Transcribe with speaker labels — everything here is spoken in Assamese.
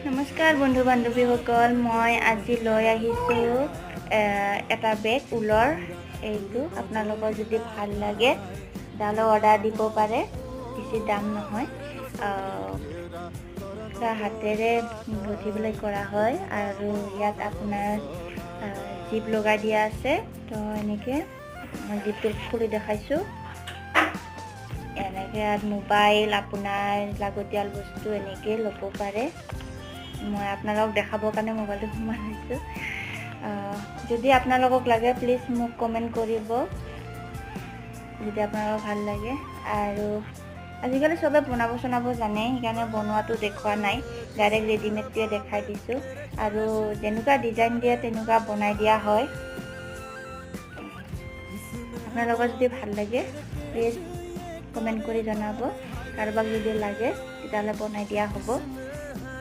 Speaker 1: নমস্কাৰ বন্ধু বান্ধৱীসকল, মই আজি লৈ আহিছোঁ এটা বেগ ঊলৰ। এইটো আপোনালোকৰ যদি ভাল লাগে তাহলে অৰ্ডাৰ দিব পাৰে, বেছি দাম নহয়। হাতেৰে গুঠিবলৈ কৰা হয় আৰু ইয়াত আপোনাৰ জিপ লগাই দিয়া আছে। তো এনেকৈ জিপটো খুলি দেখাইছোঁ। এনেকৈ মোবাইল, আপোনাৰ লাগতিয়াল বস্তু এনেকৈ ল'ব পাৰে। মই আপোনালোকক দেখাবৰ কাৰণে মোবাইলটো সোমাই লৈছোঁ। যদি আপোনালোকক লাগে প্লিজ মোক কমেণ্ট কৰিব, যদি আপোনালোকক ভাল লাগে। আৰু আজিকালি চবে বনাব জানে, সেইকাৰণে বনোৱাটো দেখুওৱা নাই, ডাইৰেক্ট ৰেডিমেডটোৱে দেখাই দিছোঁ। আৰু যেনেকুৱা ডিজাইন দিয়ে তেনেকুৱা বনাই দিয়া হয়। আপোনালোকৰ যদি ভাল লাগে প্লিজ কমেণ্ট কৰি জনাব। কাৰোবাক যদি লাগে তেতিয়াহ'লে বনাই দিয়া হ'ব।